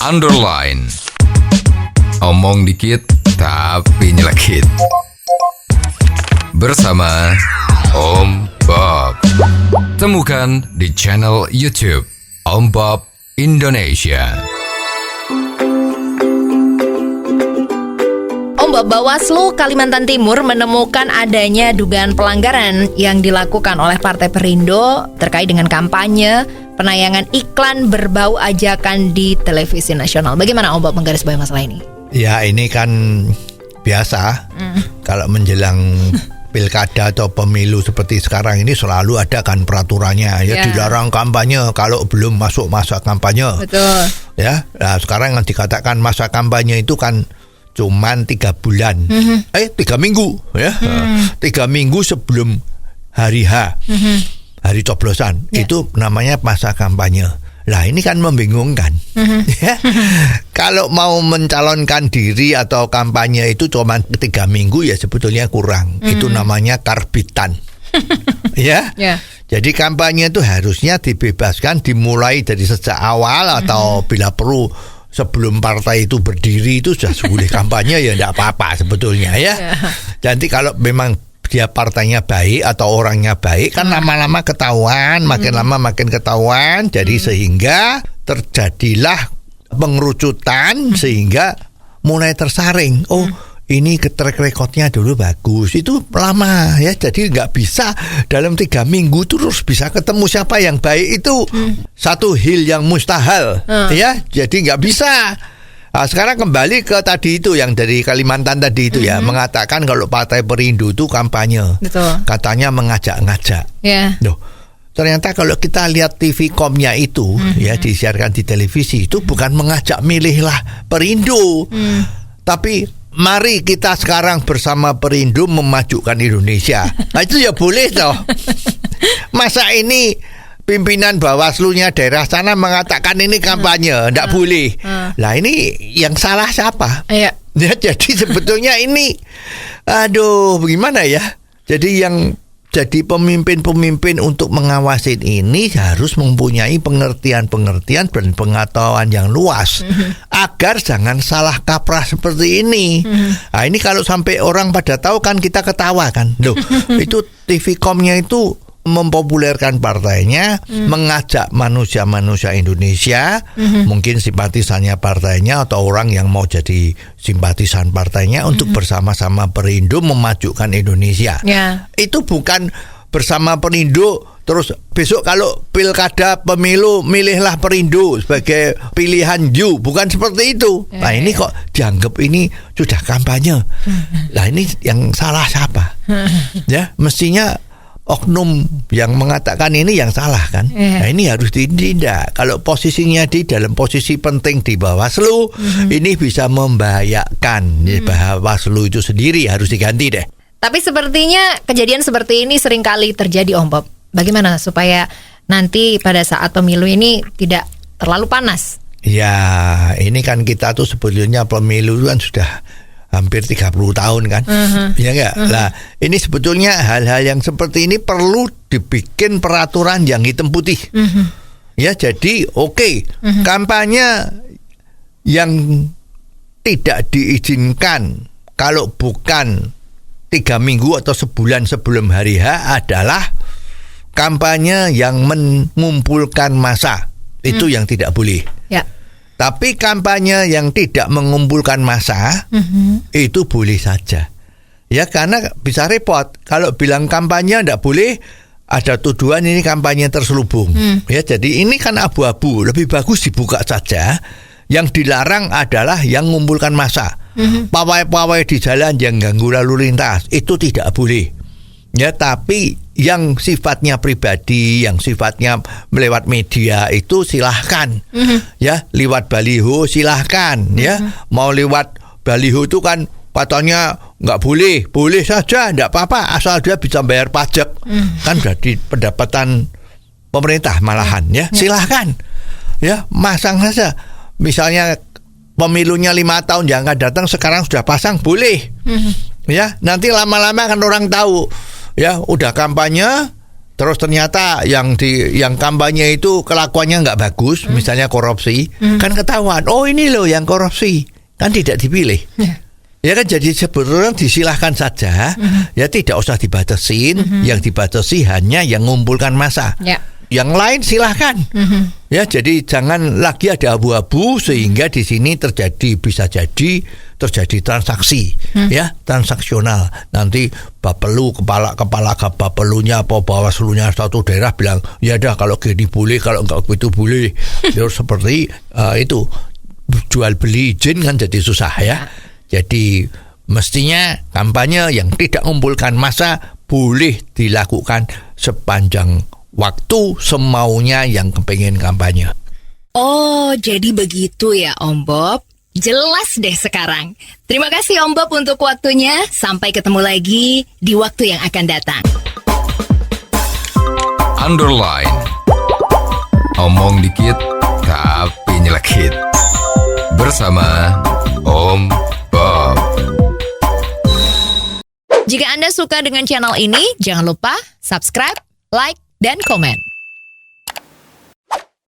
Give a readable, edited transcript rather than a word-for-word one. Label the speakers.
Speaker 1: underline. Omong dikit tapi nyelekit. Bersama Om Bob. Temukan di channel YouTube Om Bob Indonesia.
Speaker 2: Om Bob, Bawaslu Kalimantan Timur menemukan adanya dugaan pelanggaran yang dilakukan oleh Partai Perindo terkait dengan kampanye penayangan iklan berbau ajakan di televisi nasional. Bagaimana Om Bob menggarisbawahi masalah ini?
Speaker 3: Ya, ini kan biasa. Kalau menjelang pilkada atau pemilu seperti sekarang ini selalu ada kan peraturannya. Ya, dilarang kampanye kalau belum masuk masa kampanye.
Speaker 2: Betul.
Speaker 3: Ya, nah sekarang yang dikatakan masa kampanye itu kan cuman 3 bulan. 3 minggu ya. 3 minggu sebelum hari H. Hari coblosan. Itu namanya masa kampanye. Lah ini kan membingungkan. Ya. Kalau mau mencalonkan diri atau kampanye itu cuma 3 minggu ya sebetulnya kurang. Itu namanya karbitan. Ya. Jadi kampanye itu harusnya dibebaskan dimulai dari sejak awal atau bila perlu sebelum partai itu berdiri itu sudah boleh kampanye ya enggak apa-apa sebetulnya ya. Jadi kalau memang dia partainya baik atau orangnya baik kan lama-lama ketahuan, makin lama makin ketahuan. Jadi sehingga terjadilah pengerucutan sehingga mulai tersaring. Oh, ini track recordnya dulu bagus. Itu lama ya. Jadi nggak bisa dalam 3 minggu terus bisa ketemu siapa yang baik itu satu hal yang mustahil ya. Jadi nggak bisa. Nah, sekarang kembali ke tadi itu yang dari Kalimantan tadi itu ya, mengatakan kalau Partai Perindo itu kampanye.
Speaker 2: Betul.
Speaker 3: Katanya mengajak-ngajak. Loh, ternyata kalau kita lihat TV-komnya itu ya disiarkan di televisi itu bukan mengajak milihlah Perindo. Tapi mari kita sekarang bersama Perindo memajukan Indonesia. Nah, itu ya boleh toh. Masa ini pimpinan Bawaslu-nya daerah sana mengatakan ini kampanye, enggak boleh. Lah ini yang salah siapa? Ya, jadi sebetulnya ini bagaimana ya? Jadi yang jadi pemimpin-pemimpin untuk mengawasi ini harus mempunyai pengertian-pengertian dan pengetahuan yang luas agar jangan salah kaprah seperti ini. Nah, ini kalau sampai orang pada tahu kan kita ketawa kan. Loh, itu TV-komnya itu mempopulerkan partainya, mengajak manusia-manusia Indonesia, mungkin simpatisannya partainya atau orang yang mau jadi simpatisan partainya untuk bersama-sama Perindo memajukan Indonesia. Itu bukan bersama Perindo terus besok kalau pilkada pemilu milihlah Perindo sebagai pilihan you, bukan seperti itu. Nah, ini kok dianggap ini sudah kampanye. Lah ini yang salah siapa? Ya, mestinya oknum yang mengatakan ini yang salah kan. Nah, ini harus ditindak. Kalau posisinya di dalam posisi penting di Bawaslu, ini bisa membahayakan. Bawaslu itu sendiri harus diganti deh.
Speaker 2: Tapi sepertinya kejadian seperti ini sering kali terjadi Om Bob. Bagaimana supaya nanti pada saat pemilu ini tidak terlalu panas?
Speaker 3: Ya, ini kan kita tuh sebetulnya pemilu kan sudah hampir 30 tahun kan. Ya enggak? Lah, ini sebetulnya hal-hal yang seperti ini perlu dibikin peraturan yang hitam putih. Ya, jadi kampanye yang tidak diizinkan kalau bukan 3 minggu atau sebulan sebelum hari H adalah kampanye yang mengumpulkan massa. Itu yang tidak boleh. Tapi kampanye yang tidak mengumpulkan massa itu boleh saja. Ya, karena bisa repot. Kalau bilang kampanye tidak boleh, ada tuduhan ini kampanye terselubung. Ya, jadi ini kan abu-abu. Lebih bagus dibuka saja. Yang dilarang adalah yang mengumpulkan massa. Pawai-pawai di jalan yang ganggu lalu lintas itu tidak boleh. Ya, tapi yang sifatnya pribadi, yang sifatnya melewat media itu silahkan. Ya, lewat baliho silahkan. Ya, mau lewat baliho itu kan katanya nggak boleh, boleh saja, nggak apa-apa asal dia bisa bayar pajak. Kan berarti pendapatan pemerintah malahan. Ya, silahkan. Ya, masang saja. Misalnya pemilunya 5 tahun yang akan datang sekarang sudah pasang boleh. Ya, nanti lama-lama kan orang tahu. Ya, udah kampanye terus ternyata yang kampanye itu kelakuannya nggak bagus, misalnya korupsi, kan ketahuan. Oh ini loh yang korupsi, kan tidak dipilih. Ya kan, jadi sebetulnya disilahkan saja, ya tidak usah dibatasin. Yang dibatasi hanya yang mengumpulkan massa. Yang lain silahkan. Ya, jadi jangan lagi ada abu-abu sehingga di sini bisa jadi terjadi transaksi, ya, transaksional. Nanti Bapelu, kepala Bapelunya apa Bawaslunya satu daerah bilang, ya dah kalau gini boleh, kalau enggak begitu boleh. Terus seperti itu jual beli izin kan jadi susah ya. Jadi mestinya kampanye yang tidak mengumpulkan massa boleh dilakukan sepanjang waktu semaunya yang kepengen kampanye.
Speaker 2: Oh, jadi begitu ya Om Bob. Jelas deh sekarang. Terima kasih Om Bob untuk waktunya. Sampai ketemu lagi di waktu yang akan datang.
Speaker 1: Underline. Omong dikit tapi nyelekit. Bersama Om Bob.
Speaker 2: Jika Anda suka dengan channel ini, jangan lupa subscribe, like, dan komen.